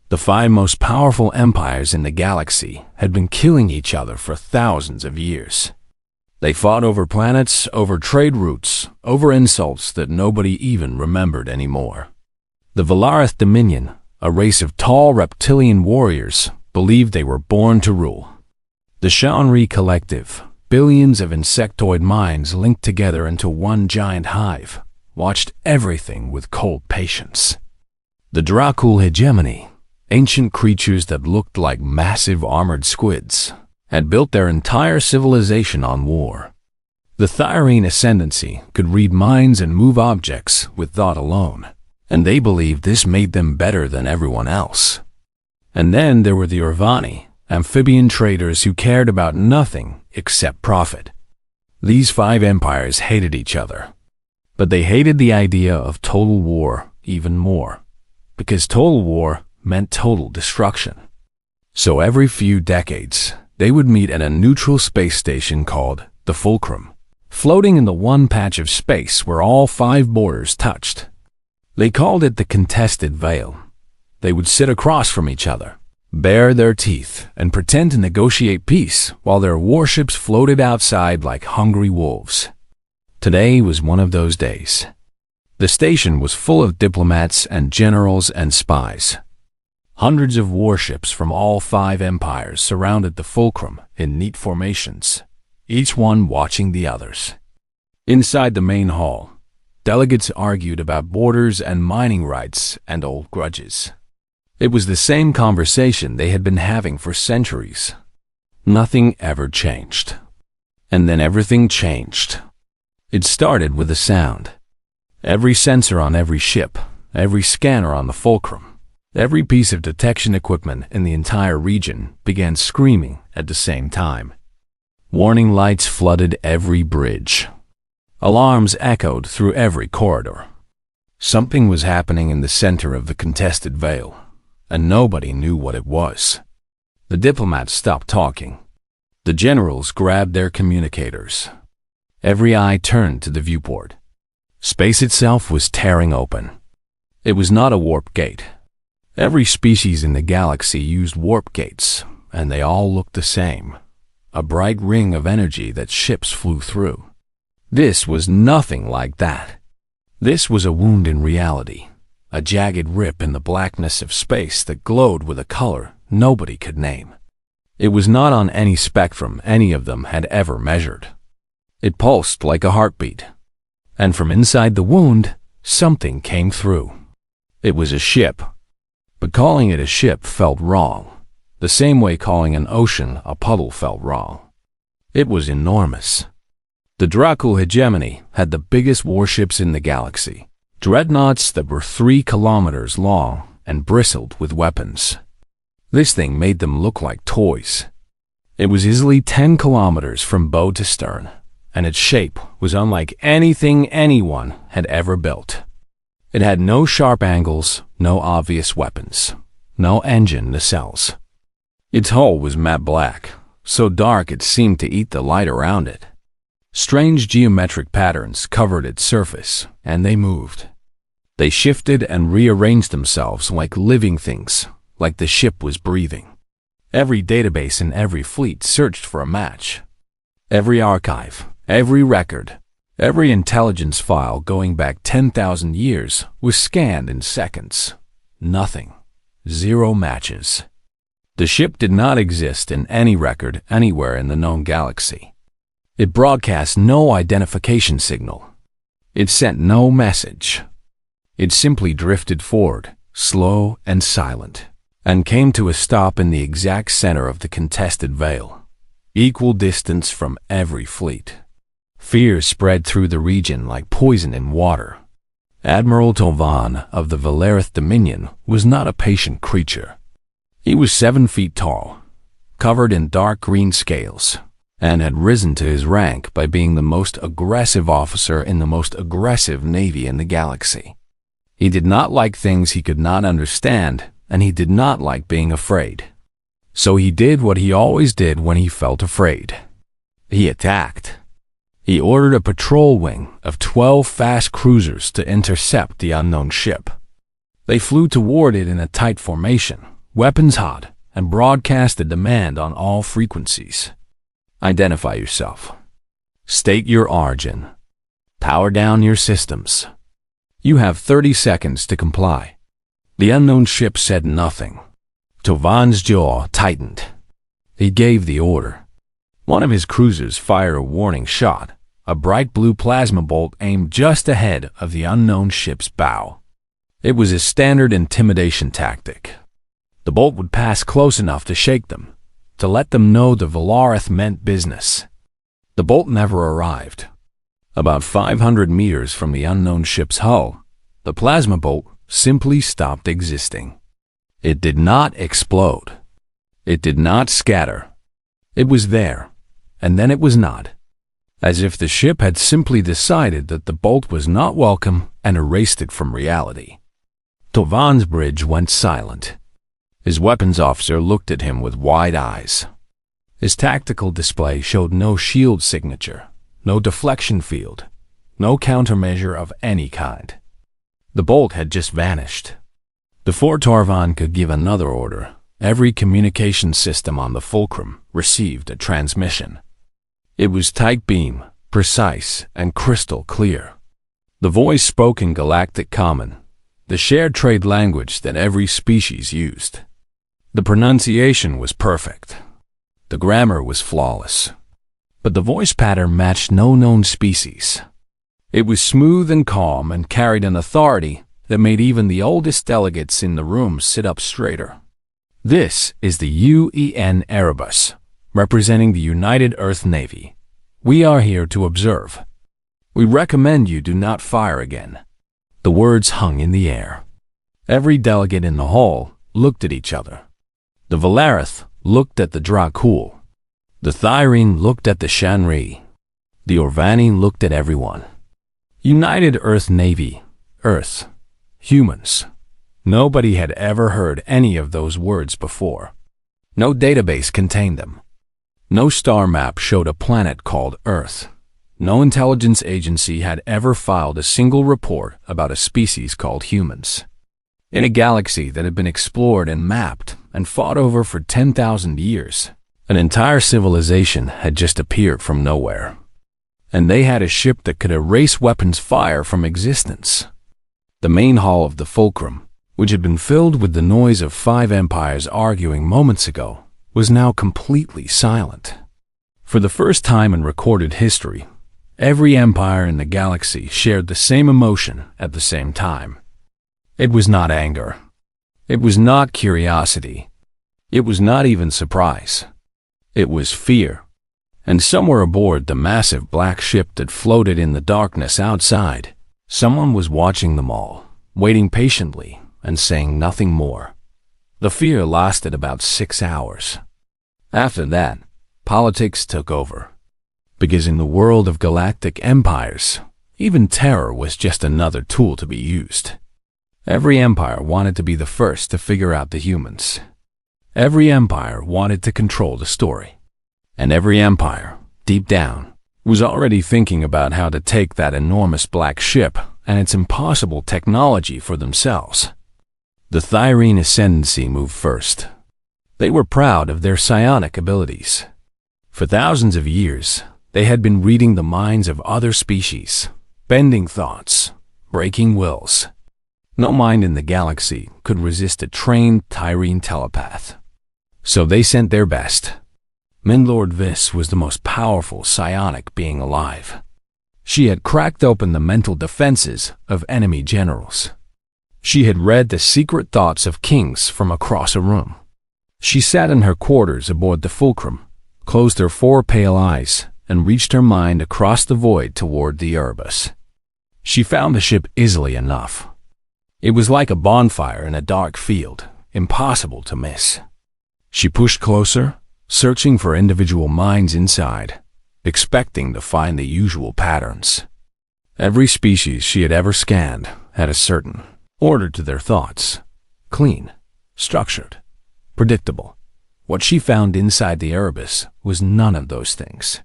The five most powerful empires in the galaxy had been killing each other for thousands of years. They fought over planets, over trade routes, over insults that nobody even remembered anymore. The Valarith Dominion, a race of tall reptilian warriors, believed they were born to rule. The Shanri Collective, billions of insectoid minds linked together into one giant hive, watched everything with cold patience. The Dracul Hegemony, ancient creatures that looked like massive armored squids, had built their entire civilization on war. The Thyrene Ascendancy could read minds and move objects with thought alone, and they believed this made them better than everyone else. And then there were the Urvani, amphibian traders who cared about nothing except profit. These five empires hated each other, but they hated the idea of total war even more, because total war meant total destruction. So every few decades, they would meet at a neutral space station called the Fulcrum, floating in the one patch of space where all five borders touched. They called it the Contested Veil. They would sit across from each other, bare their teeth, and pretend to negotiate peace while their warships floated outside like hungry wolves. Today was one of those days. The station was full of diplomats and generals and spies. Hundreds of warships from all five empires surrounded the Fulcrum in neat formations, each one watching the others. Inside the main hall, delegates argued about borders and mining rights and old grudges. It was the same conversation they had been having for centuries. Nothing ever changed. And then everything changed. It started with a sound. Every sensor on every ship, every scanner on the Fulcrum, every piece of detection equipment in the entire region began screaming at the same time. Warning lights flooded every bridge. Alarms echoed through every corridor. Something was happening in the center of the Contested Veil, and nobody knew what it was. The diplomats stopped talking. The generals grabbed their communicators. Every eye turned to the viewport. Space itself was tearing open. It was not a warp gate. Every species in the galaxy used warp gates, and they all looked the same. A bright ring of energy that ships flew through. This was nothing like that. This was a wound in reality, a jagged rip in the blackness of space that glowed with a color nobody could name. It was not on any spectrum any of them had ever measured. It pulsed like a heartbeat, and from inside the wound, something came through. It was a ship, but calling it a ship felt wrong, the same way calling an ocean a puddle felt wrong. It was enormous. The Dracul Hegemony had the biggest warships in the galaxy, dreadnoughts that were 3 kilometers long and bristled with weapons. This thing made them look like toys. It was easily 10 kilometers from bow to stern, and its shape was unlike anything anyone had ever built. It had no sharp angles, no obvious weapons, no engine nacelles. Its hull was matte black, so dark it seemed to eat the light around it. Strange geometric patterns covered its surface, and they moved. They shifted and rearranged themselves like living things, like the ship was breathing. Every database in every fleet searched for a match. Every archive, every record, every intelligence file going back 10,000 years was scanned in seconds. Nothing. 0 matches. The ship did not exist in any record anywhere in the known galaxy. It broadcast no identification signal. It sent no message. It simply drifted forward, slow and silent, and came to a stop in the exact center of the Contested Veil, equal distance from every fleet. Fear spread through the region like poison in water. Admiral Tovan of the Valarith Dominion was not a patient creature. He was 7 feet tall, covered in dark green scales, and had risen to his rank by being the most aggressive officer in the most aggressive navy in the galaxy. He did not like things he could not understand, and he did not like being afraid. So he did what he always did when he felt afraid. He attacked. He ordered a patrol wing of 12 fast cruisers to intercept the unknown ship. They flew toward it in a tight formation, weapons hot, and broadcast a demand on all frequencies. Identify yourself. State your origin. Power down your systems. You have 30 seconds to comply. The unknown ship said nothing. Tovan's jaw tightened. He gave the order. One of his cruisers fired a warning shot, a bright blue plasma bolt aimed just ahead of the unknown ship's bow. It was a standard intimidation tactic. The bolt would pass close enough to shake them, to let them know the Valarith meant business. The bolt never arrived. About 500 meters from the unknown ship's hull, the plasma bolt simply stopped existing. It did not explode. It did not scatter. It was there, and then it was not, as if the ship had simply decided that the bolt was not welcome and erased it from reality. Tovan's bridge went silent. His weapons officer looked at him with wide eyes. His tactical display showed no shield signature, no deflection field, no countermeasure of any kind. The bolt had just vanished. Before Torvan could give another order, every communication system on the fulcrum received a transmission. It was tight beam, precise, and crystal clear. The voice spoke in Galactic Common, the shared trade language that every species used. The pronunciation was perfect. The grammar was flawless. But the voice pattern matched no known species. It was smooth and calm and carried an authority that made even the oldest delegates in the room sit up straighter. This is the UN Erebus, representing the United Earth Navy. We are here to observe. We recommend you do not fire again. The words hung in the air. Every delegate in the hall looked at each other. The Valarith looked at the Dracul. The Thyrene looked at the Shanri. The Orvani looked at everyone. United Earth Navy, Earth, humans. Nobody had ever heard any of those words before. No database contained them. No star map showed a planet called Earth. No intelligence agency had ever filed a single report about a species called humans. In a galaxy that had been explored and mapped and fought over for 10,000 years, an entire civilization had just appeared from nowhere. And they had a ship that could erase weapons fire from existence. The main hall of the fulcrum, which had been filled with the noise of 5 empires arguing moments ago, was now completely silent. For the first time in recorded history, every empire in the galaxy shared the same emotion at the same time. It was not anger. It was not curiosity. It was not even surprise. It was fear. And somewhere aboard the massive black ship that floated in the darkness outside, someone was watching them all, waiting patiently and saying nothing more. The fear lasted about 6 hours. After that, politics took over. Because in the world of galactic empires, even terror was just another tool to be used. Every empire wanted to be the first to figure out the humans. Every empire wanted to control the story. And every empire, deep down, was already thinking about how to take that enormous black ship and its impossible technology for themselves. The Thyrene Ascendancy moved first. They were proud of their psionic abilities. For thousands of years, they had been reading the minds of other species, bending thoughts, breaking wills. No mind in the galaxy could resist a trained Tyrene telepath. So they sent their best. Mindlord Viss was the most powerful psionic being alive. She had cracked open the mental defenses of enemy generals. She had read the secret thoughts of kings from across a room. She sat in her quarters aboard the fulcrum, closed her 4 pale eyes, and reached her mind across the void toward the Erebus. She found the ship easily enough. It was like a bonfire in a dark field, impossible to miss. She pushed closer, searching for individual minds inside, expecting to find the usual patterns. Every species she had ever scanned had a certain order to their thoughts. Clean, structured, predictable. What she found inside the Erebus was none of those things.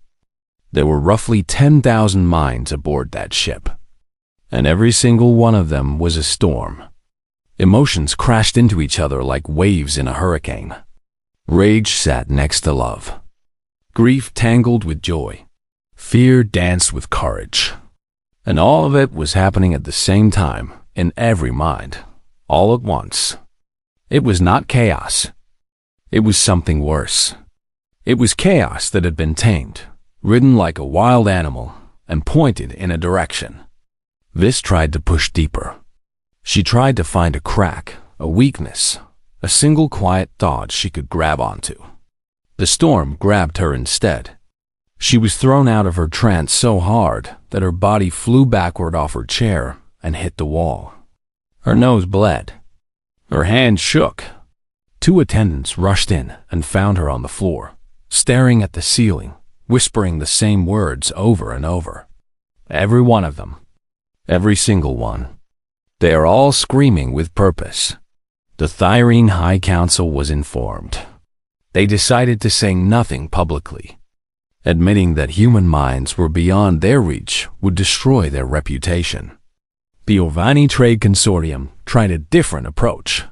There were roughly 10,000 minds aboard that ship, and every single one of them was a storm. Emotions crashed into each other like waves in a hurricane. Rage sat next to love. Grief tangled with joy. Fear danced with courage. And all of it was happening at the same time, in every mind, all at once. It was not chaos. It was something worse. It was chaos that had been tamed, ridden like a wild animal, and pointed in a direction. This tried to push deeper. She tried to find a crack, a weakness, a single quiet thought she could grab onto. The storm grabbed her instead. She was thrown out of her trance so hard that her body flew backward off her chair and hit the wall. Her nose bled. Her hand shook. 2 attendants rushed in and found her on the floor, staring at the ceiling, whispering the same words over and over. Every one of them. Every single one. They are all screaming with purpose. The Thyrene High Council was informed. They decided to say nothing publicly. Admitting that human minds were beyond their reach would destroy their reputation. The Orvani Trade Consortium tried a different approach.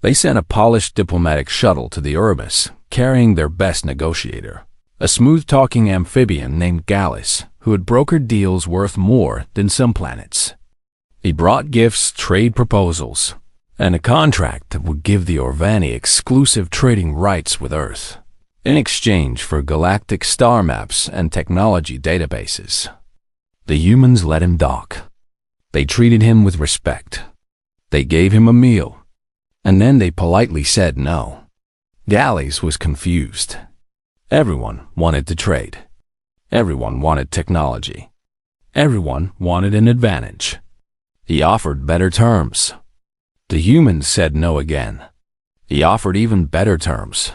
They sent a polished diplomatic shuttle to the Erebus, carrying their best negotiator, a smooth-talking amphibian named Gallus, who had brokered deals worth more than some planets. He brought gifts, trade proposals, and a contract that would give the Orvani exclusive trading rights with Earth, in exchange for galactic star maps and technology databases. The humans let him dock. They treated him with respect. They gave him a meal, and then they politely said no. Gallus was confused. Everyone wanted to trade. Everyone wanted technology. Everyone wanted an advantage. He offered better terms. The humans said no again. He offered even better terms.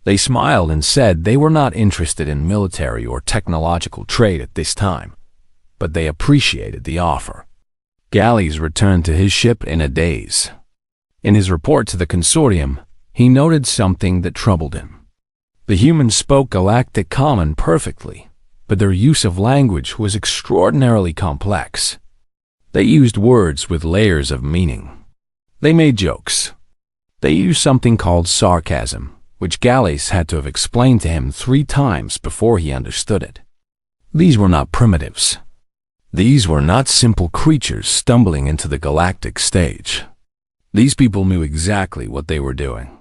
They smiled and said they were not interested in military or technological trade at this time, but they appreciated the offer. Gallus returned to his ship in a daze. In his report to the consortium, he noted something that troubled him. The humans spoke Galactic Common perfectly, but their use of language was extraordinarily complex. They used words with layers of meaning. They made jokes. They used something called sarcasm, which Gallus had to have explained to him 3 times before he understood it. These were not primitives. These were not simple creatures stumbling into the galactic stage. These people knew exactly what they were doing.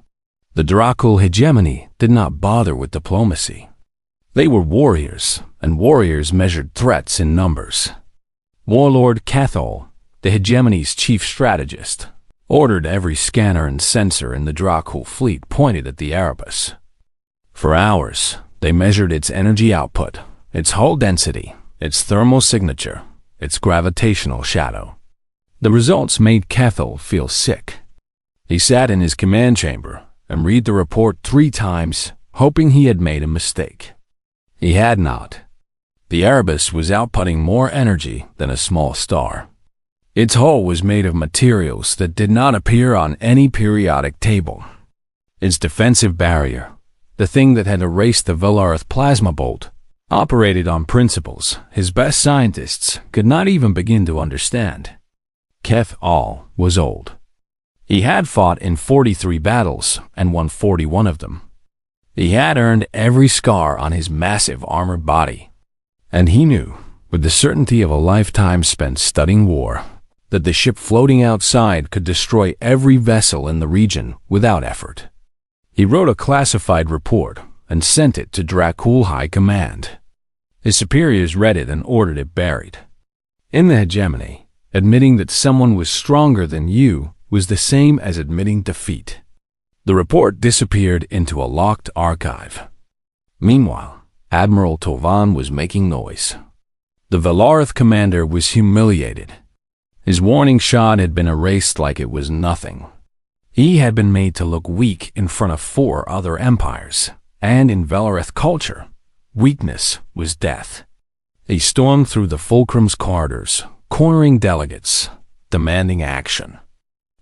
The Dracul hegemony did not bother with diplomacy. They were warriors, and warriors measured threats in numbers. Warlord Cathol, the hegemony's chief strategist, ordered every scanner and sensor in the Dracul fleet pointed at the Erebus. For hours, they measured its energy output, its hull density, its thermal signature, its gravitational shadow. The results made Cathol feel sick. He sat in his command chamber and read the report 3 times, hoping he had made a mistake. He had not. The Erebus was outputting more energy than a small star. Its hull was made of materials that did not appear on any periodic table. Its defensive barrier, the thing that had erased the Velarth plasma bolt, operated on principles his best scientists could not even begin to understand. Keth Al was old. He had fought in 43 battles and won 41 of them. He had earned every scar on his massive armored body. And he knew, with the certainty of a lifetime spent studying war, that the ship floating outside could destroy every vessel in the region without effort. He wrote a classified report and sent it to Dracul High Command. His superiors read it and ordered it buried. In the hegemony, admitting that someone was stronger than you was the same as admitting defeat. The report disappeared into a locked archive. Meanwhile, Admiral Tovan was making noise. The Velarth commander was humiliated. His warning shot had been erased like it was nothing. He had been made to look weak in front of 4 other empires, and in Velareth culture, weakness was death. He stormed through the Fulcrum's corridors, cornering delegates, demanding action.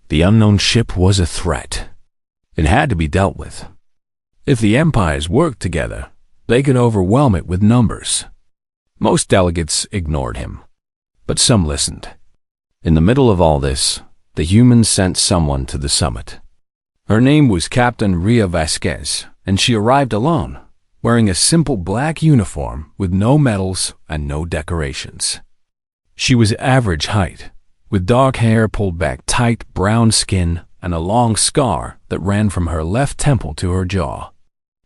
The unknown ship was a threat. It had to be dealt with. If the empires worked together, they could overwhelm it with numbers. Most delegates ignored him, but some listened. In the middle of all this, the humans sent someone to the summit. Her name was Captain Ria Vasquez, and she arrived alone, wearing a simple black uniform with no medals and no decorations. She was average height, with dark hair pulled back tight, brown skin, and a long scar that ran from her left temple to her jaw.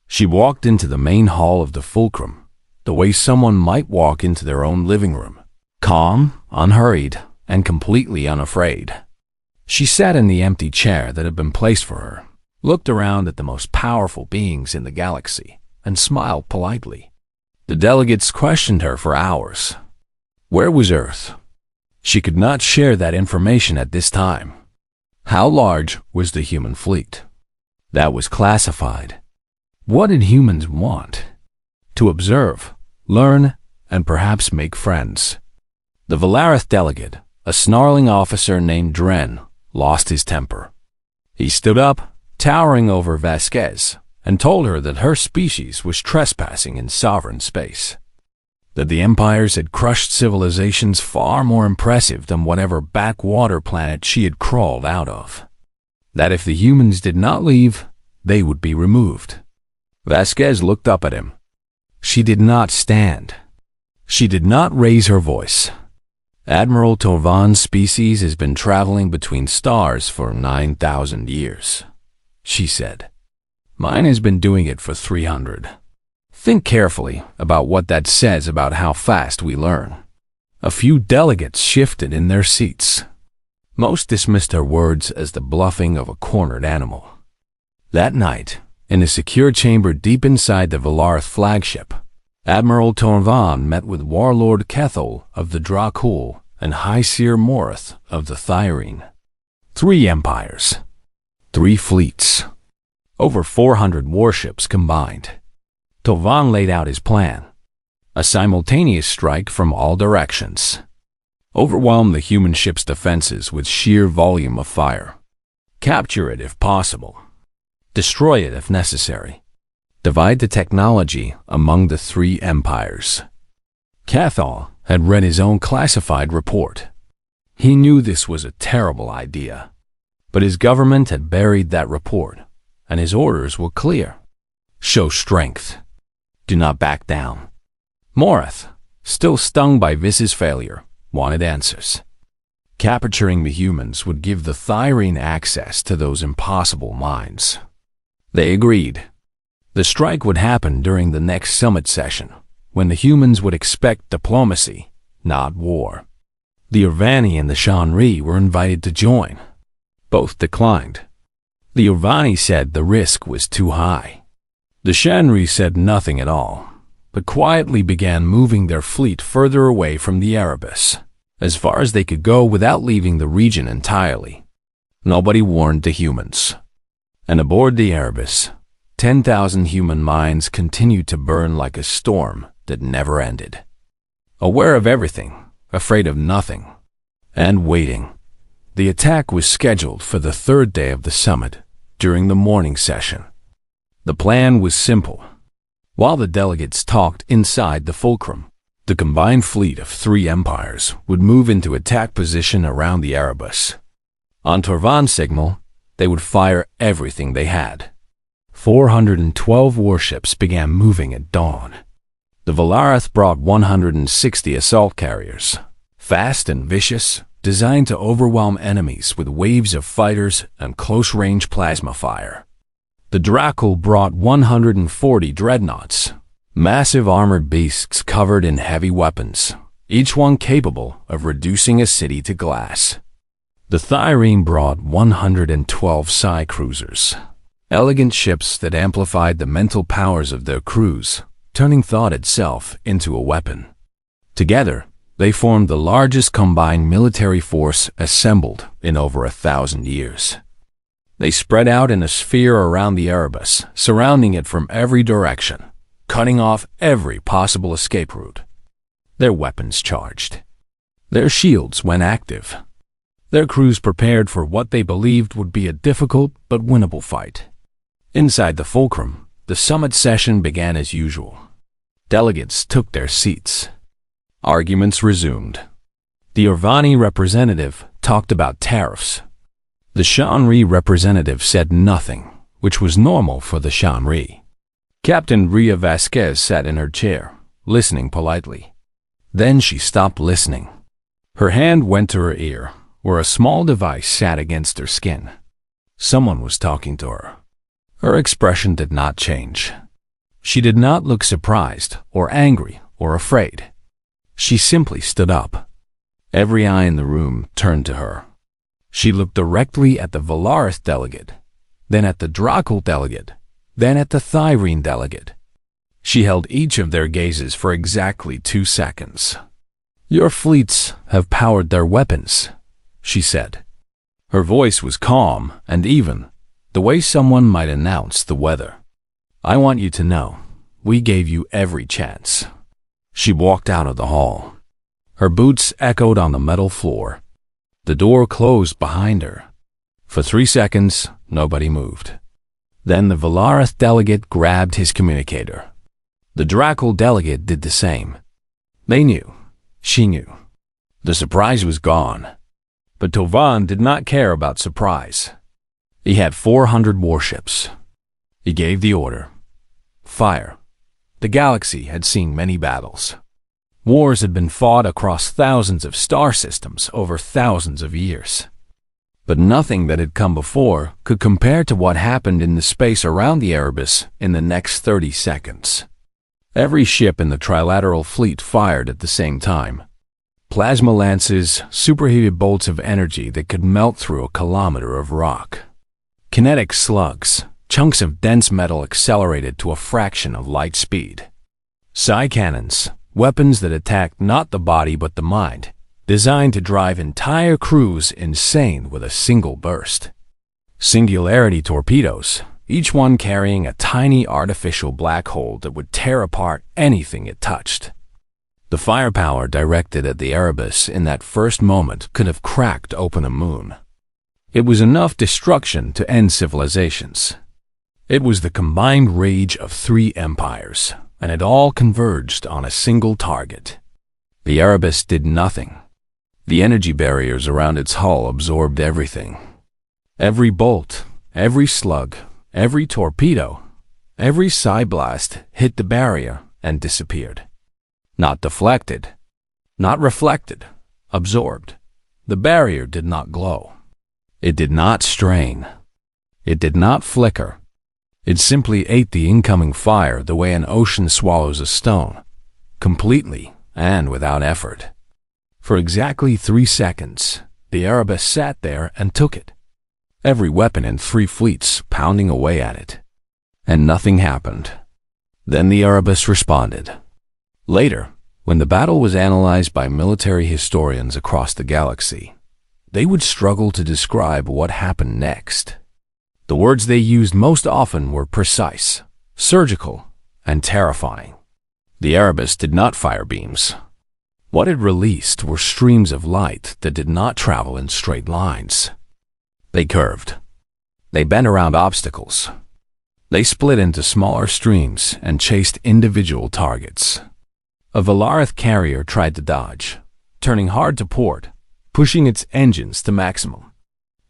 She walked into the main hall of the fulcrum, the way someone might walk into their own living room, calm, unhurried, and completely unafraid. She sat in the empty chair that had been placed for her, looked around at the most powerful beings in the galaxy, and smiled politely. The delegates questioned her for hours. Where was Earth? She could not share that information at this time. How large was the human fleet? That was classified. What did humans want? To observe, learn, and perhaps make friends. The Valarith delegate, a snarling officer named Dren, lost his temper. He stood up, towering over Vasquez, and told her that her species was trespassing in sovereign space. That the empires had crushed civilizations far more impressive than whatever backwater planet she had crawled out of. That if the humans did not leave, they would be removed. Vasquez looked up at him. She did not stand. She did not raise her voice. Admiral Torvan's species has been traveling between stars for 9,000 years, she said. Mine has been doing it for 300. Think carefully about what that says about how fast we learn. A few delegates shifted in their seats. Most dismissed her words as the bluffing of a cornered animal. That night, in a secure chamber deep inside the Valarith flagship, Admiral Torvan met with Warlord Kethel of the Dracul and High Seer Morith of the Thyrene. 3 empires, 3 fleets, over 400 warships combined. Torvan laid out his plan. A simultaneous strike from all directions. Overwhelm the human ship's defenses with sheer volume of fire. Capture it if possible. Destroy it if necessary. Divide the technology among the 3 empires. Cathal had read his own classified report. He knew this was a terrible idea, but his government had buried that report, and his orders were clear. Show strength. Do not back down. Morith, still stung by Vis's failure, wanted answers. Capturing the humans would give the Thyrene access to those impossible mines. They agreed. The strike would happen during the next summit session, when the humans would expect diplomacy, not war. The Urvani and the Shanri were invited to join. Both declined. The Urvani said the risk was too high. The Shanri said nothing at all, but quietly began moving their fleet further away from the Erebus, as far as they could go without leaving the region entirely. Nobody warned the humans. And aboard the Erebus, 10,000 human minds continued to burn like a storm that never ended. Aware of everything, afraid of nothing, and waiting. The attack was scheduled for the 3rd day of the summit, during the morning session. The plan was simple. While the delegates talked inside the fulcrum, the combined fleet of 3 empires would move into attack position around the Erebus. On Torvan's signal, they would fire everything they had. 412 warships began moving at dawn. The Valarith brought 160 assault carriers, fast and vicious, designed to overwhelm enemies with waves of fighters and close-range plasma fire. The Dracul brought 140 dreadnoughts, massive armored beasts covered in heavy weapons, each one capable of reducing a city to glass. The Thyrene brought 112 Psi cruisers, elegant ships that amplified the mental powers of their crews, turning thought itself into a weapon. Together, they formed the largest combined military force assembled in over 1,000 years. They spread out in a sphere around the Erebus, surrounding it from every direction, cutting off every possible escape route. Their weapons charged. Their shields went active. Their crews prepared for what they believed would be a difficult but winnable fight. Inside the fulcrum, the summit session began as usual. Delegates took their seats. Arguments resumed. The Urvani representative talked about tariffs, The Shanri representative said nothing, which was normal for the Shanri. Captain Ria Vasquez sat in her chair, listening politely. Then she stopped listening. Her hand went to her ear, where a small device sat against her skin. Someone was talking to her. Her expression did not change. She did not look surprised or angry or afraid. She simply stood up. Every eye in the room turned to her. She looked directly at the Valarith delegate, then at the Dracul delegate, then at the Thyrene delegate. She held each of their gazes for exactly 2 seconds. "Your fleets have powered their weapons," she said. Her voice was calm and even, the way someone might announce the weather. "I want you to know, we gave you every chance." She walked out of the hall. Her boots echoed on the metal floor. The door closed behind her. For 3 seconds, nobody moved. Then the Valarith delegate grabbed his communicator. The Dracul delegate did the same. They knew. She knew. The surprise was gone. But Tovan did not care about surprise. He had 400 warships. He gave the order. Fire. The galaxy had seen many battles. Wars had been fought across thousands of star systems over thousands of years. But nothing that had come before could compare to what happened in the space around the Erebus in the next 30 seconds. Every ship in the Trilateral Fleet fired at the same time. Plasma lances, superheated bolts of energy that could melt through a kilometer of rock. Kinetic slugs, chunks of dense metal accelerated to a fraction of light speed. Psi cannons, weapons that attacked not the body but the mind, designed to drive entire crews insane with a single burst. Singularity torpedoes, each one carrying a tiny artificial black hole that would tear apart anything it touched. The firepower directed at the Erebus in that first moment could have cracked open a moon. It was enough destruction to end civilizations. It was the combined rage of 3 empires, and it all converged on a single target. The Erebus did nothing. The energy barriers around its hull absorbed everything. Every bolt, every slug, every torpedo, every psi blast hit the barrier and disappeared. Not deflected, not reflected, absorbed. The barrier did not glow. It did not strain. It did not flicker. It simply ate the incoming fire the way an ocean swallows a stone, completely and without effort. For exactly 3 seconds, the Erebus sat there and took it. Every weapon in 3 fleets pounding away at it. And nothing happened. Then the Erebus responded. Later, when the battle was analyzed by military historians across the galaxy, they would struggle to describe what happened next. The words they used most often were precise, surgical, and terrifying. The Erebus did not fire beams. What it released were streams of light that did not travel in straight lines. They curved. They bent around obstacles. They split into smaller streams and chased individual targets. A Valarith carrier tried to dodge, turning hard to port, pushing its engines to maximum.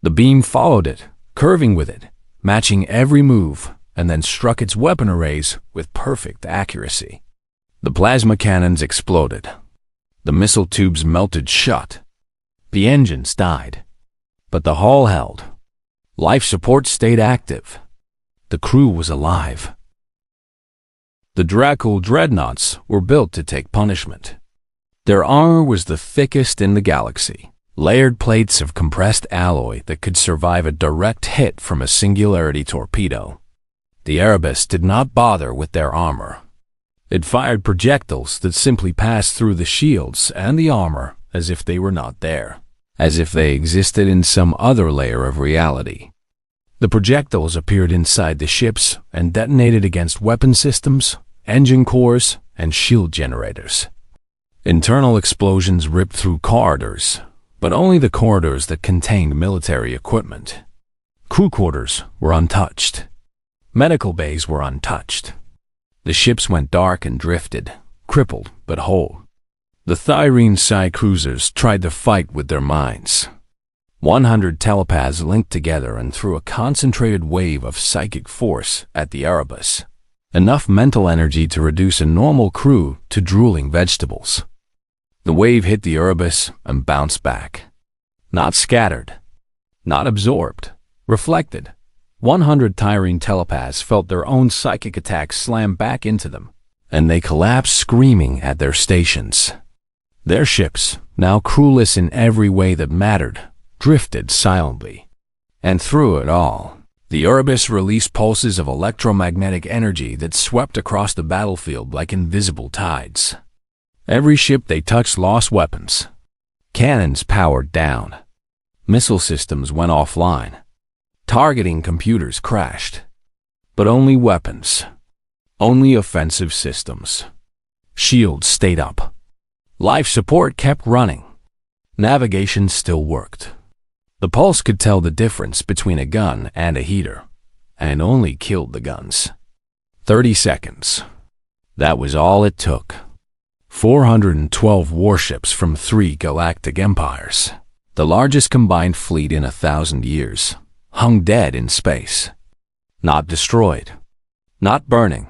The beam followed it, curving with it, matching every move, and then struck its weapon arrays with perfect accuracy. The plasma cannons exploded. The missile tubes melted shut. The engines died. But the hull held. Life support stayed active. The crew was alive. The Dracul dreadnoughts were built to take punishment. Their armor was the thickest in the galaxy, layered plates of compressed alloy that could survive a direct hit from a singularity torpedo. The Erebus did not bother with their armor. It fired projectiles that simply passed through the shields and the armor as if they were not there, as if they existed in some other layer of reality. The projectiles appeared inside the ships and detonated against weapon systems, engine cores, and shield generators. Internal explosions ripped through corridors, but only the corridors that contained military equipment. Crew quarters were untouched. Medical bays were untouched. The ships went dark and drifted, crippled but whole. The Thyrene Psi cruisers tried to fight with their minds. 100 telepaths linked together and threw a concentrated wave of psychic force at the Erebus, enough mental energy to reduce a normal crew to drooling vegetables. The wave hit the Erebus and bounced back. Not scattered, not absorbed, reflected. 100 Tyrene telepaths felt their own psychic attack slam back into them, and they collapsed screaming at their stations. Their ships, now crewless in every way that mattered, drifted silently. And through it all, the Erebus released pulses of electromagnetic energy that swept across the battlefield like invisible tides. Every ship they touched lost weapons. Cannons powered down. Missile systems went offline. Targeting computers crashed. But only weapons. Only offensive systems. Shields stayed up. Life support kept running. Navigation still worked. The pulse could tell the difference between a gun and a heater, and only killed the guns. 30 seconds. That was all it took. 412 warships from 3 galactic empires, the largest combined fleet in 1,000 years, hung dead in space. Not destroyed, not burning,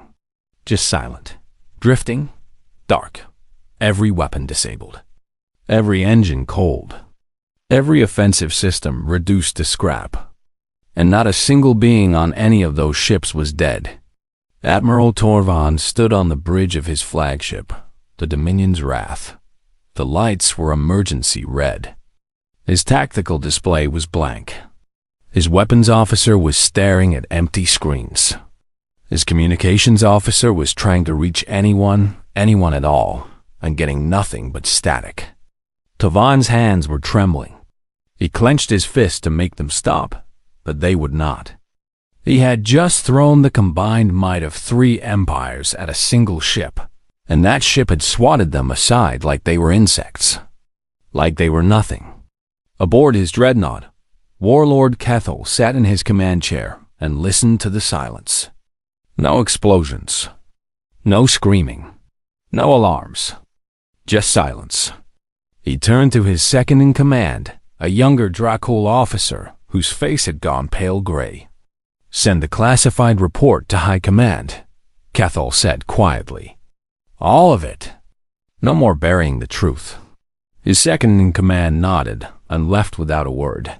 just silent, drifting, dark, every weapon disabled, every engine cold, every offensive system reduced to scrap, and not a single being on any of those ships was dead. Admiral Torvan stood on the bridge of his flagship, the Dominion's Wrath. The lights were emergency red. His tactical display was blank. His weapons officer was staring at empty screens. His communications officer was trying to reach anyone at all, and getting nothing but static. Torvan's hands were trembling. He clenched his fist to make them stop, but they would not. He had just thrown the combined might of 3 empires at a single ship, and that ship had swatted them aside like they were insects, like they were nothing. Aboard his dreadnought, Warlord Kethel sat in his command chair and listened to the silence. No explosions, no screaming, no alarms, just silence. He turned to his second-in-command, a younger Dracul officer whose face had gone pale gray. "Send the classified report to High Command," Kethel said quietly. "All of it. No more burying the truth." His second-in-command nodded and left without a word.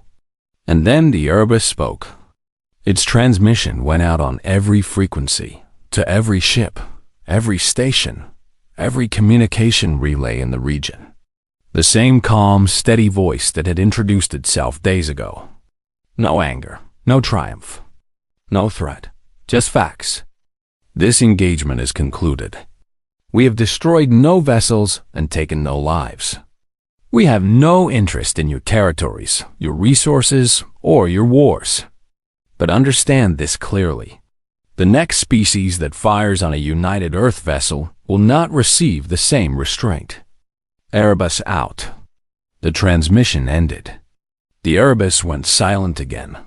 And then the Erebus spoke. Its transmission went out on every frequency, to every ship, every station, every communication relay in the region. The same calm, steady voice that had introduced itself days ago. No anger, no triumph, no threat, just facts. This engagement is concluded. We have destroyed no vessels and taken no lives. We have no interest in your territories, your resources, or your wars. But understand this clearly. The next species that fires on a united Earth vessel will not receive the same restraint. Erebus out. The transmission ended. The Erebus went silent again,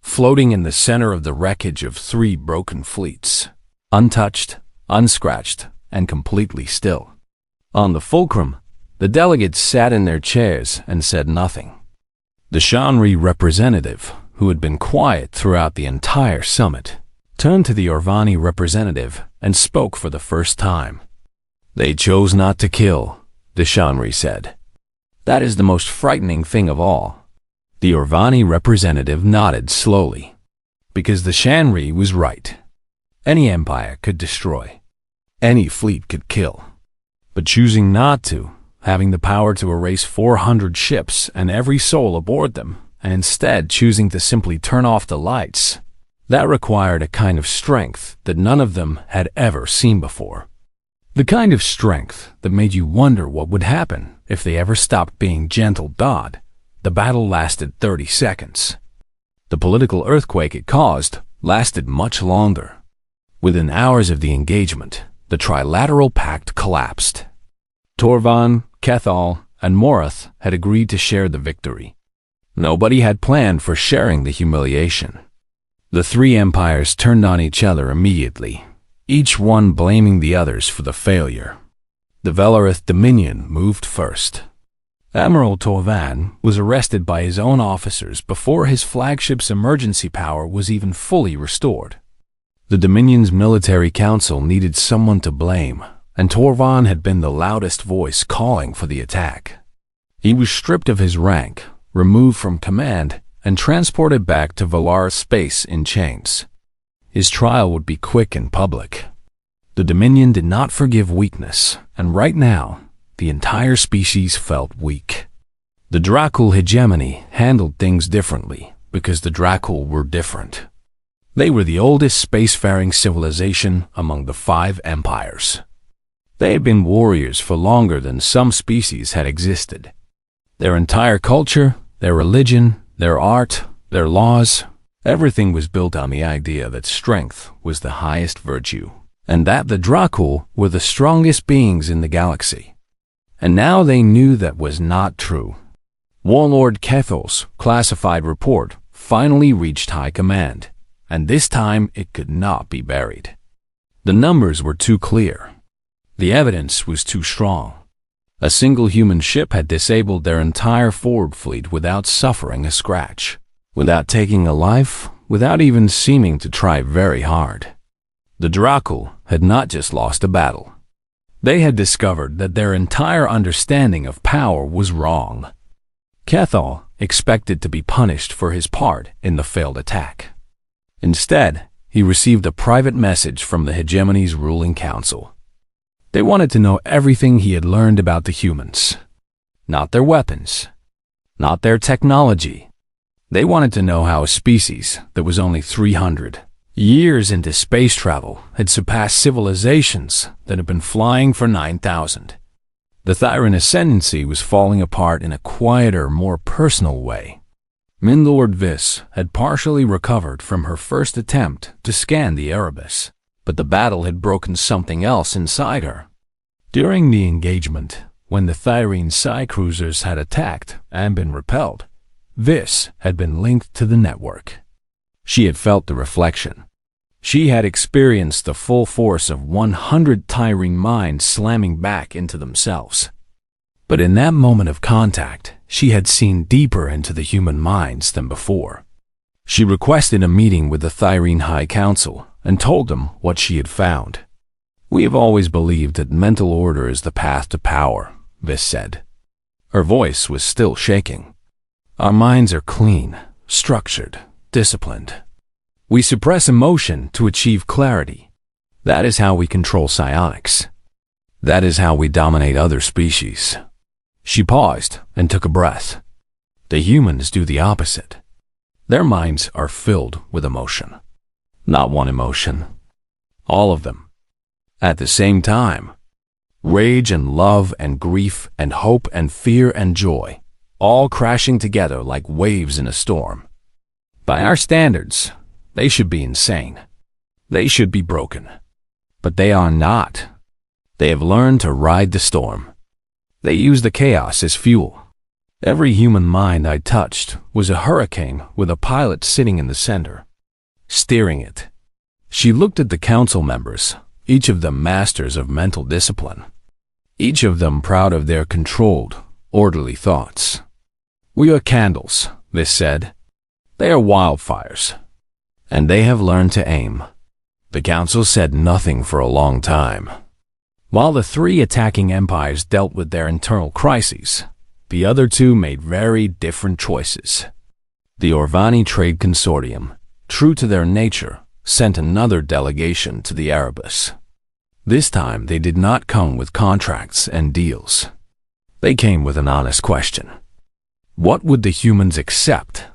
floating in the center of the wreckage of 3 broken fleets, untouched, unscratched, and completely still. On the fulcrum, the delegates sat in their chairs and said nothing. The Shanri representative, who had been quiet throughout the entire summit, turned to the Orvani representative and spoke for the first time. "They chose not to kill," the Shanri said. "That is the most frightening thing of all." The Orvani representative nodded slowly. Because the Shanri was right. Any empire could destroy. Any fleet could kill. But choosing not to, having the power to erase 400 ships and every soul aboard them, and instead choosing to simply turn off the lights, that required a kind of strength that none of them had ever seen before. The kind of strength that made you wonder what would happen if they ever stopped being gentle Dodd. The battle lasted 30 seconds. The political earthquake it caused lasted much longer. Within hours of the engagement, the Trilateral Pact collapsed. Torvan, Kethal, and Morath had agreed to share the victory. Nobody had planned for sharing the humiliation. The 3 empires turned on each other immediately, each one blaming the others for the failure. The Velarith Dominion moved first. Admiral Torvan was arrested by his own officers before his flagship's emergency power was even fully restored. The Dominion's military council needed someone to blame, and Torvan had been the loudest voice calling for the attack. He was stripped of his rank, removed from command, and transported back to Valar space in chains. His trial would be quick and public. The Dominion did not forgive weakness, and right now, the entire species felt weak. The Dracul hegemony handled things differently because the Dracul were different. They were the oldest spacefaring civilization among the 5 empires. They had been warriors for longer than some species had existed. Their entire culture, their religion, their art, their laws, everything was built on the idea that strength was the highest virtue, and that the Dracul were the strongest beings in the galaxy. And now they knew that was not true. Warlord Kethel's classified report finally reached high command, and this time it could not be buried. The numbers were too clear. The evidence was too strong. A single human ship had disabled their entire forward fleet without suffering a scratch, without taking a life, without even seeming to try very hard. The Dracul had not just lost a battle. They had discovered that their entire understanding of power was wrong. Kethel expected to be punished for his part in the failed attack. Instead, he received a private message from the hegemony's ruling council. They wanted to know everything he had learned about the humans. Not their weapons. Not their technology. They wanted to know how a species that was only 300 years into space travel had surpassed civilizations that had been flying for 9,000. The Thyran ascendancy was falling apart in a quieter, more personal way. Mindlord Vis had partially recovered from her first attempt to scan the Erebus, but the battle had broken something else inside her. During the engagement, when the Thyrene Psi cruisers had attacked and been repelled, Vis had been linked to the network. She had felt the reflection. She had experienced the full force of 100 Tyrene minds slamming back into themselves. But in that moment of contact, she had seen deeper into the human minds than before. She requested a meeting with the Thyrene High Council and told them what she had found. "We have always believed that mental order is the path to power," Vis said. Her voice was still shaking. "Our minds are clean, structured, disciplined. We suppress emotion to achieve clarity. That is how we control psionics. That is how we dominate other species." She paused and took a breath. The humans do the opposite. Their minds are filled with emotion. Not one emotion. All of them. At the same time. Rage and love and grief and hope and fear and joy, all crashing together like waves in a storm. By our standards, they should be insane. They should be broken. But they are not. They have learned to ride the storm. They use the chaos as fuel. Every human mind I touched was a hurricane with a pilot sitting in the center, steering it. She looked at the council members, each of them masters of mental discipline. Each of them proud of their controlled, orderly thoughts. "We are candles," Vis said. "They are wildfires. And they have learned to aim." The council said nothing for a long time. While the 3 attacking empires dealt with their internal crises, the other 2 made very different choices. The Orvani Trade Consortium, true to their nature, sent another delegation to the Erebus. This time they did not come with contracts and deals. They came with an honest question. What would the humans accept?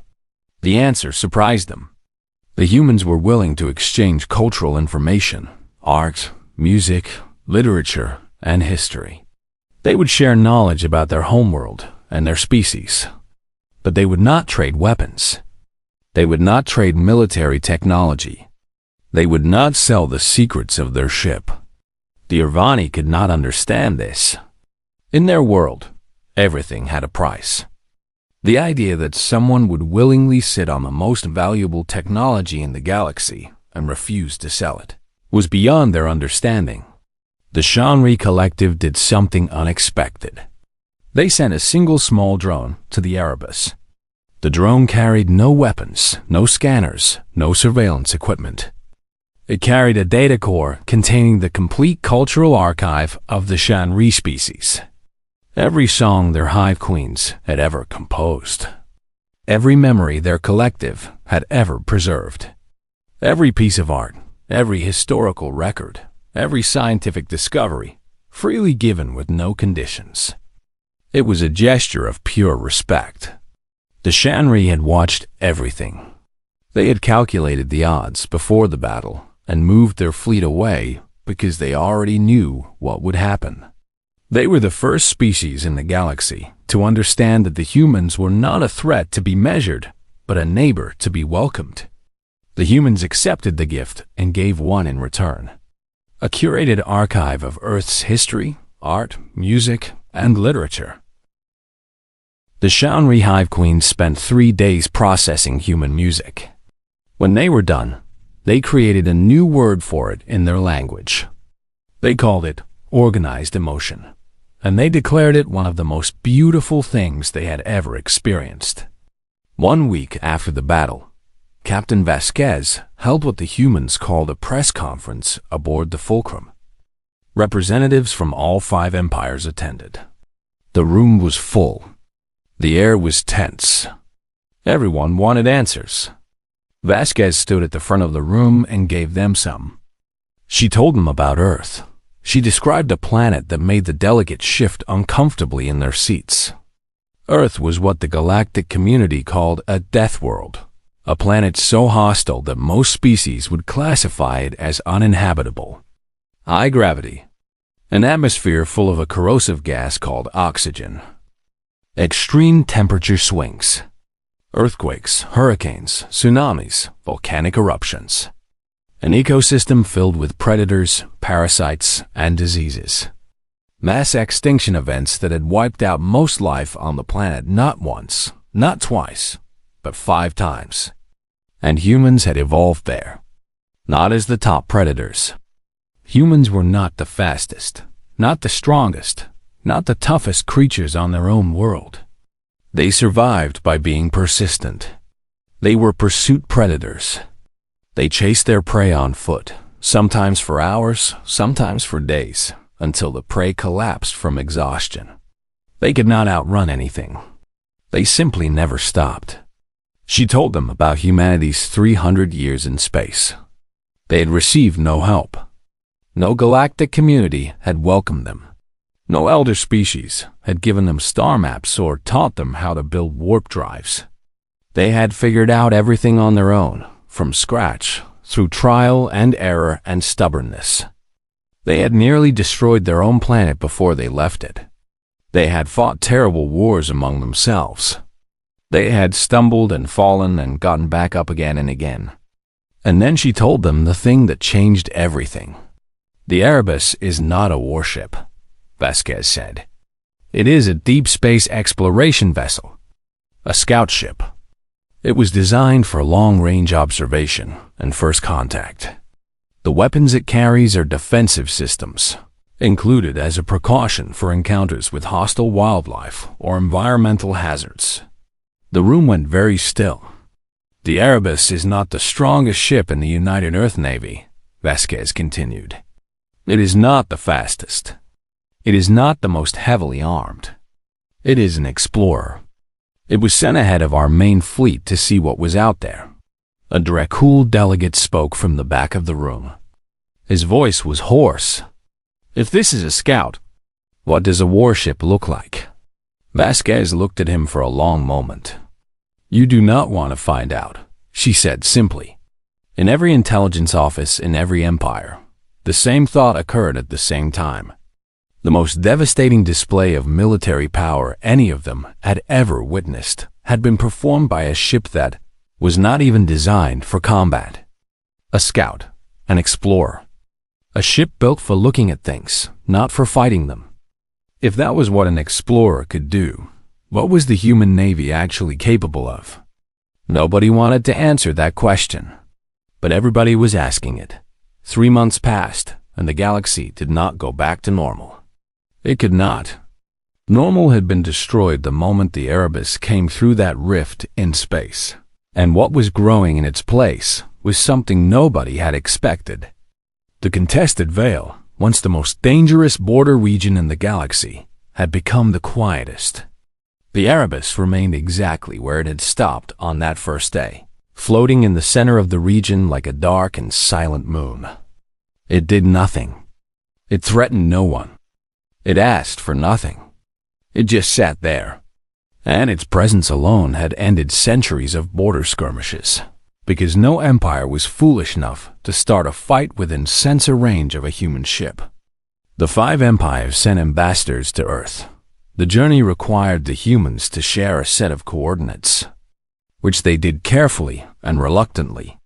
The answer surprised them. The humans were willing to exchange cultural information, art, music, literature, and history. They would share knowledge about their homeworld and their species. But they would not trade weapons. They would not trade military technology. They would not sell the secrets of their ship. The Irvani could not understand this. In their world, everything had a price. The idea that someone would willingly sit on the most valuable technology in the galaxy and refuse to sell it was beyond their understanding. The Shanri Collective did something unexpected. They sent a single small drone to the Erebus. The drone carried no weapons, no scanners, no surveillance equipment. It carried a data core containing the complete cultural archive of the Shanri species. Every song their hive queens had ever composed. Every memory their collective had ever preserved. Every piece of art, every historical record, every scientific discovery, freely given with no conditions. It was a gesture of pure respect. The Shanri had watched everything. They had calculated the odds before the battle and moved their fleet away because they already knew what would happen. They were the first species in the galaxy to understand that the humans were not a threat to be measured, but a neighbor to be welcomed. The humans accepted the gift and gave one in return. A curated archive of Earth's history, art, music, and literature. The Shanri Hive Queens spent 3 days processing human music. When they were done, they created a new word for it in their language. They called it organized emotion, and they declared it one of the most beautiful things they had ever experienced. 1 week after the battle, Captain Vasquez held what the humans called a press conference aboard the Fulcrum. Representatives from all 5 empires attended. The room was full. The air was tense. Everyone wanted answers. Vasquez stood at the front of the room and gave them some. She told them about Earth. She described a planet that made the delegates shift uncomfortably in their seats. Earth was what the galactic community called a death world, a planet so hostile that most species would classify it as uninhabitable. High gravity, an atmosphere full of a corrosive gas called oxygen. Extreme temperature swings. Earthquakes, hurricanes, tsunamis, volcanic eruptions. An ecosystem filled with predators, parasites, and diseases. Mass extinction events that had wiped out most life on the planet not once, not twice, but 5 times. And humans had evolved there, not as the top predators. Humans were not the fastest, not the strongest, not the toughest creatures on their own world. They survived by being persistent. They were pursuit predators. They chased their prey on foot, sometimes for hours, sometimes for days, until the prey collapsed from exhaustion. They could not outrun anything. They simply never stopped. She told them about humanity's 300 years in space. They had received no help. No galactic community had welcomed them. No elder species had given them star maps or taught them how to build warp drives. They had figured out everything on their own, from scratch, through trial and error and stubbornness. They had nearly destroyed their own planet before they left it. They had fought terrible wars among themselves. They had stumbled and fallen and gotten back up again and again. And then she told them the thing that changed everything. The Erebus is not a warship, Vasquez said. It is a deep space exploration vessel, a scout ship. It was designed for long-range observation and first contact. The weapons it carries are defensive systems, included as a precaution for encounters with hostile wildlife or environmental hazards. The room went very still. The Erebus is not the strongest ship in the United Earth Navy, Vasquez continued. It is not the fastest. It is not the most heavily armed. It is an explorer. It was sent ahead of our main fleet to see what was out there. A Dracul delegate spoke from the back of the room. His voice was hoarse. If this is a scout, what does a warship look like? Vasquez looked at him for a long moment. You do not want to find out, she said simply. In every intelligence office in every empire, the same thought occurred at the same time. The most devastating display of military power any of them had ever witnessed had been performed by a ship that was not even designed for combat. A scout, an explorer. A ship built for looking at things, not for fighting them. If that was what an explorer could do, what was the human navy actually capable of? Nobody wanted to answer that question, but everybody was asking it. 3 months passed, and the galaxy did not go back to normal. It could not. Normal had been destroyed the moment the Erebus came through that rift in space. And what was growing in its place was something nobody had expected. The contested Veil, once the most dangerous border region in the galaxy, had become the quietest. The Erebus remained exactly where it had stopped on that first day, floating in the center of the region like a dark and silent moon. It did nothing. It threatened no one. It asked for nothing. It just sat there. And its presence alone had ended centuries of border skirmishes, because no empire was foolish enough to start a fight within sensor range of a human ship. The 5 empires sent ambassadors to Earth. The journey required the humans to share a set of coordinates, which they did carefully and reluctantly,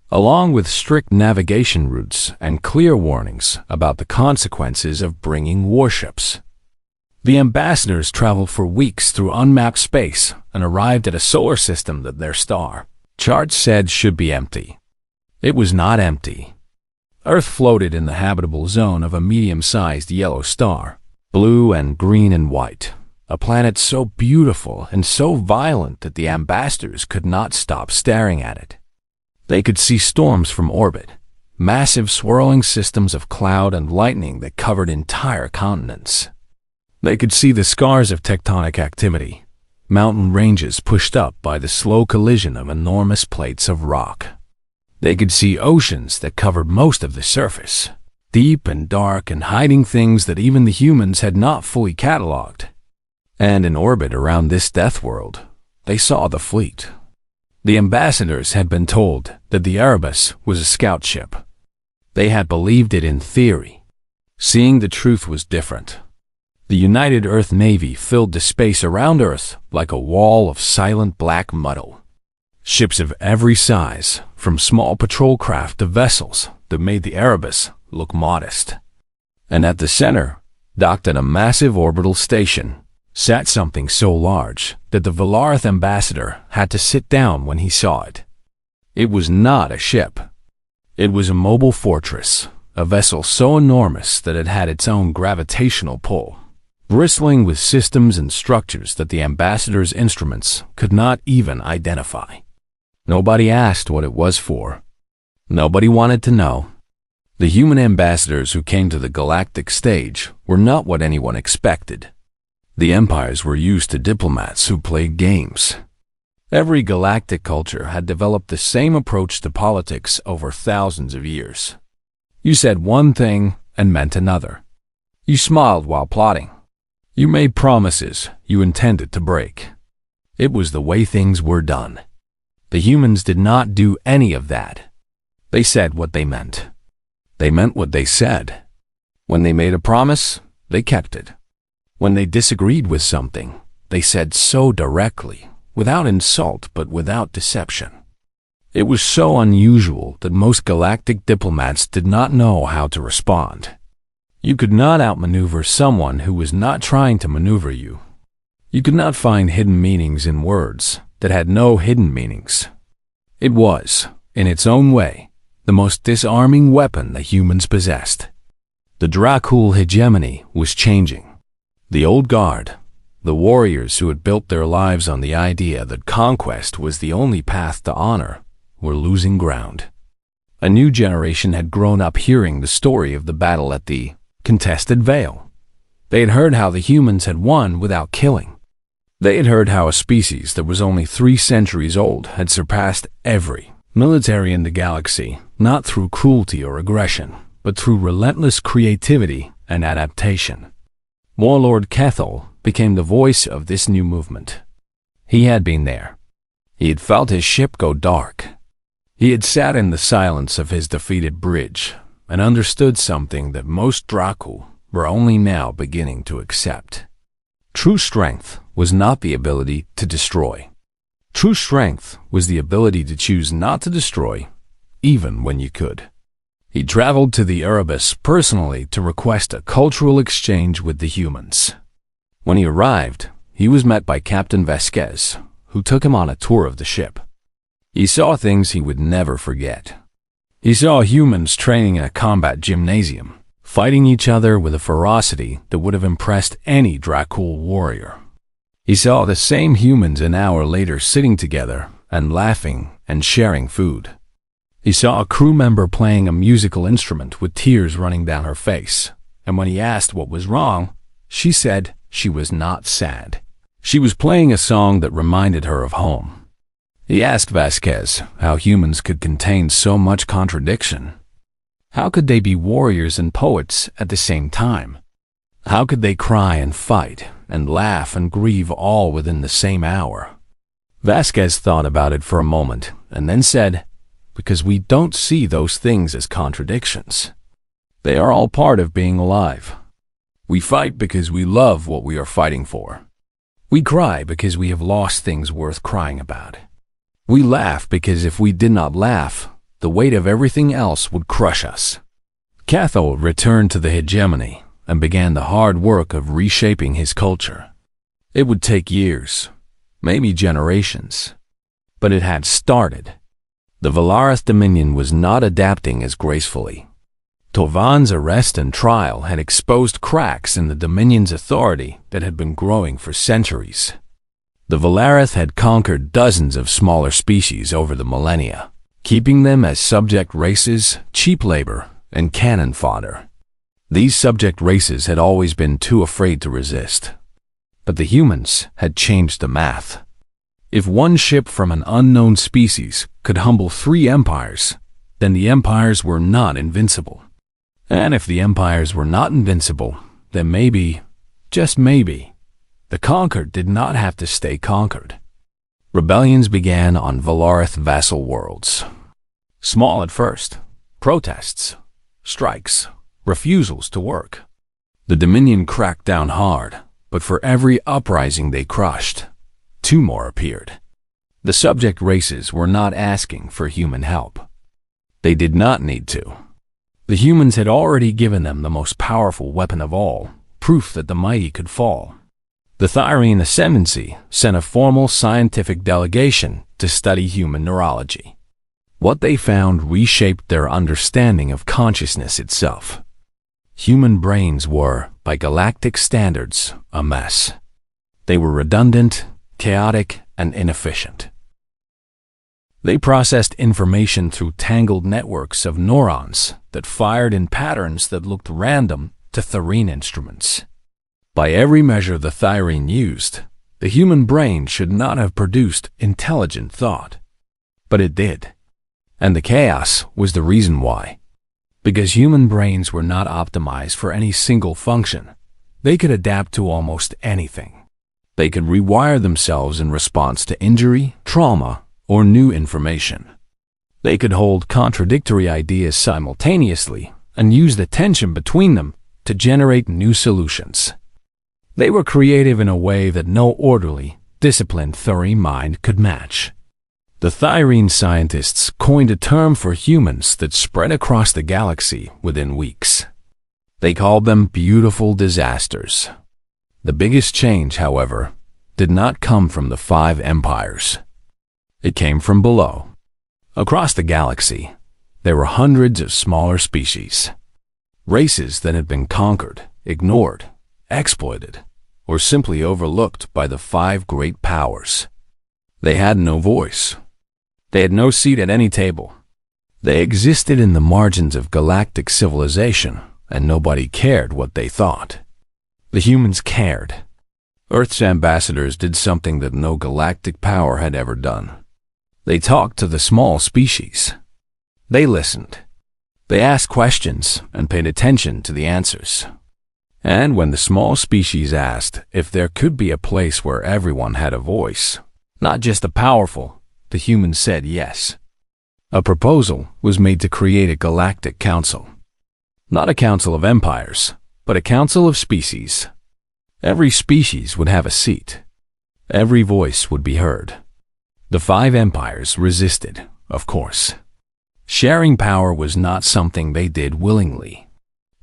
along with strict navigation routes and clear warnings about the consequences of bringing warships. The ambassadors traveled for weeks through unmapped space and arrived at a solar system that their star charts said should be empty. It was not empty. Earth floated in the habitable zone of a medium-sized yellow star, blue and green and white, a planet so beautiful and so violent that the ambassadors could not stop staring at it. They could see storms from orbit, massive swirling systems of cloud and lightning that covered entire continents. They could see the scars of tectonic activity, mountain ranges pushed up by the slow collision of enormous plates of rock. They could see oceans that covered most of the surface, deep and dark and hiding things that even the humans had not fully cataloged. And in orbit around this death world, they saw the fleet. The ambassadors had been told that the Erebus was a scout ship. They had believed it in theory. Seeing the truth was different. The United Earth Navy filled the space around Earth like a wall of silent black muddle. Ships of every size, from small patrol craft to vessels that made the Erebus look modest. And at the center, docked at a massive orbital station, sat something so large that the Valarth ambassador had to sit down when he saw it. It was not a ship. It was a mobile fortress, a vessel so enormous that it had its own gravitational pull, bristling with systems and structures that the ambassador's instruments could not even identify. Nobody asked what it was for. Nobody wanted to know. The human ambassadors who came to the galactic stage were not what anyone expected. The empires were used to diplomats who played games. Every galactic culture had developed the same approach to politics over thousands of years. You said one thing and meant another. You smiled while plotting. You made promises you intended to break. It was the way things were done. The humans did not do any of that. They said what they meant. They meant what they said. When they made a promise, they kept it. When they disagreed with something, they said so directly, without insult but without deception. It was so unusual that most galactic diplomats did not know how to respond. You could not outmaneuver someone who was not trying to maneuver you. You could not find hidden meanings in words that had no hidden meanings. It was, in its own way, the most disarming weapon the humans possessed. The Dracul hegemony was changing. The old guard, the warriors who had built their lives on the idea that conquest was the only path to honor, were losing ground. A new generation had grown up hearing the story of the battle at the contested Veil. They had heard how the humans had won without killing. They had heard how a species that was only 3 centuries old had surpassed every military in the galaxy, not through cruelty or aggression, but through relentless creativity and adaptation. Warlord Kethel became the voice of this new movement. He had been there. He had felt his ship go dark. He had sat in the silence of his defeated bridge and understood something that most Dracul were only now beginning to accept. True strength was not the ability to destroy. True strength was the ability to choose not to destroy, even when you could. He traveled to the Erebus personally to request a cultural exchange with the humans. When he arrived, he was met by Captain Vasquez, who took him on a tour of the ship. He saw things he would never forget. He saw humans training in a combat gymnasium, fighting each other with a ferocity that would have impressed any Dracul warrior. He saw the same humans an hour later sitting together and laughing and sharing food. He saw a crew member playing a musical instrument with tears running down her face, and when he asked what was wrong, she said she was not sad. She was playing a song that reminded her of home. He asked Vasquez how humans could contain so much contradiction. How could they be warriors and poets at the same time? How could they cry and fight and laugh and grieve all within the same hour? Vasquez thought about it for a moment and then said, because we don't see those things as contradictions. They are all part of being alive. We fight because we love what we are fighting for. We cry because we have lost things worth crying about. We laugh because if we did not laugh, the weight of everything else would crush us. Catho returned to the hegemony and began the hard work of reshaping his culture. It would take years, maybe generations, but it had started. The Valarith Dominion was not adapting as gracefully. Tovan's arrest and trial had exposed cracks in the Dominion's authority that had been growing for centuries. The Valarith had conquered dozens of smaller species over the millennia, keeping them as subject races, cheap labor, and cannon fodder. These subject races had always been too afraid to resist. But the humans had changed the math. If one ship from an unknown species could humble 3 empires, then the empires were not invincible. And if the empires were not invincible, then maybe, just maybe, the conquered did not have to stay conquered. Rebellions began on Valarith vassal worlds. Small at first, protests, strikes, refusals to work. The Dominion cracked down hard, but for every uprising they crushed, 2 more appeared. The subject races were not asking for human help. They did not need to. The humans had already given them the most powerful weapon of all, proof that the mighty could fall. The Thyrene Ascendancy sent a formal scientific delegation to study human neurology. What they found reshaped their understanding of consciousness itself. Human brains were, by galactic standards, a mess. They were redundant, chaotic, and inefficient. They processed information through tangled networks of neurons that fired in patterns that looked random to Thyrene instruments. By every measure the Thyrene used, the human brain should not have produced intelligent thought. But it did. And the chaos was the reason why. Because human brains were not optimized for any single function, they could adapt to almost anything. They could rewire themselves in response to injury, trauma, or new information. They could hold contradictory ideas simultaneously and use the tension between them to generate new solutions. They were creative in a way that no orderly, disciplined Thyrene mind could match. The Thyrene scientists coined a term for humans that spread across the galaxy within weeks. They called them beautiful disasters. The biggest change, however, did not come from the 5 empires. It came from below. Across the galaxy, there were hundreds of smaller species. Races that had been conquered, ignored, exploited, or simply overlooked by the 5 great powers. They had no voice. They had no seat at any table. They existed in the margins of galactic civilization, and nobody cared what they thought. The humans cared. Earth's ambassadors did something that no galactic power had ever done. They talked to the small species. They listened. They asked questions and paid attention to the answers. And when the small species asked if there could be a place where everyone had a voice, not just the powerful, the humans said yes. A proposal was made to create a galactic council. Not a council of empires, but a council of species. Every species would have a seat. Every voice would be heard. The 5 empires resisted, of course. Sharing power was not something they did willingly.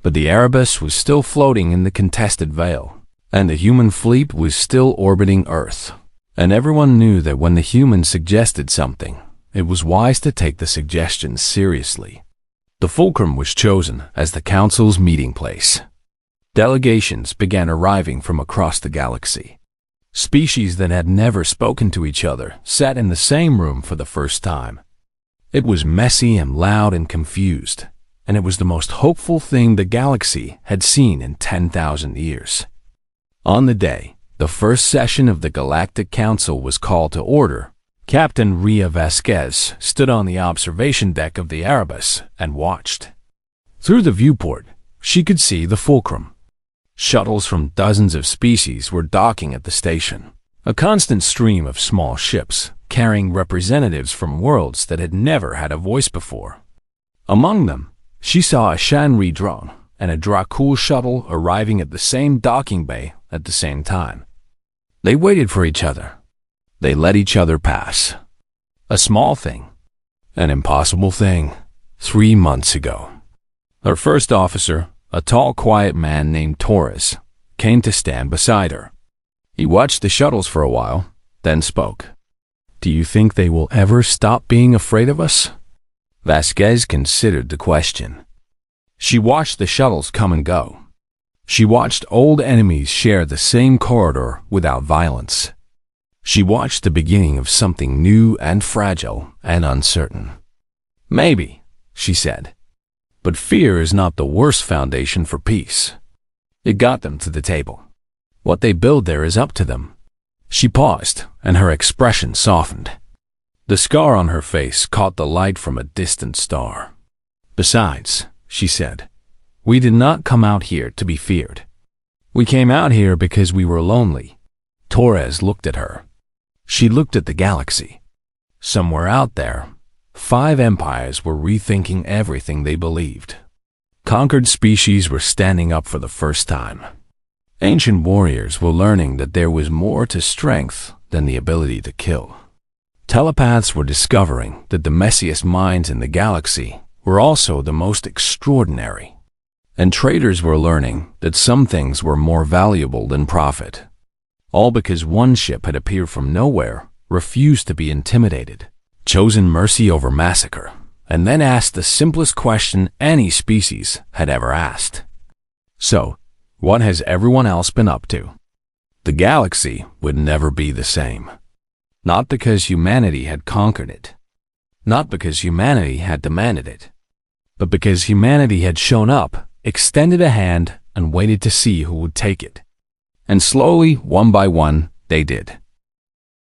But the Erebus was still floating in the contested veil, and the human fleet was still orbiting Earth. And everyone knew that when the humans suggested something, it was wise to take the suggestion seriously. The fulcrum was chosen as the council's meeting place. Delegations began arriving from across the galaxy. Species that had never spoken to each other sat in the same room for the first time. It was messy and loud and confused, and it was the most hopeful thing the galaxy had seen in 10,000 years. On the day the first session of the Galactic Council was called to order, Captain Ria Vasquez stood on the observation deck of the Erebus and watched. Through the viewport, she could see the fulcrum. Shuttles from dozens of species were docking at the station, a constant stream of small ships carrying representatives from worlds that had never had a voice before. Among them, she saw a Shanri drone and a Dracul shuttle arriving at the same docking bay at the same time. They waited for each other. They let each other pass. A small thing, an impossible thing, 3 months ago. Her first officer, a tall, quiet man named Torres, came to stand beside her. He watched the shuttles for a while, then spoke. "Do you think they will ever stop being afraid of us?" Vasquez considered the question. She watched the shuttles come and go. She watched old enemies share the same corridor without violence. She watched the beginning of something new and fragile and uncertain. "Maybe," she said. "But fear is not the worst foundation for peace. It got them to the table. What they build there is up to them." She paused, and her expression softened. The scar on her face caught the light from a distant star. "Besides," she said, "we did not come out here to be feared. We came out here because we were lonely." Torres looked at her. She looked at the galaxy. Somewhere out there, 5 empires were rethinking everything they believed. Conquered species were standing up for the first time. Ancient warriors were learning that there was more to strength than the ability to kill. Telepaths were discovering that the messiest minds in the galaxy were also the most extraordinary. And traders were learning that some things were more valuable than profit. All because one ship had appeared from nowhere, refused to be intimidated, chosen mercy over massacre, and then asked the simplest question any species had ever asked. So, what has everyone else been up to? The galaxy would never be the same. Not because humanity had conquered it. Not because humanity had demanded it. But because humanity had shown up, extended a hand, and waited to see who would take it. And slowly, one by one, they did.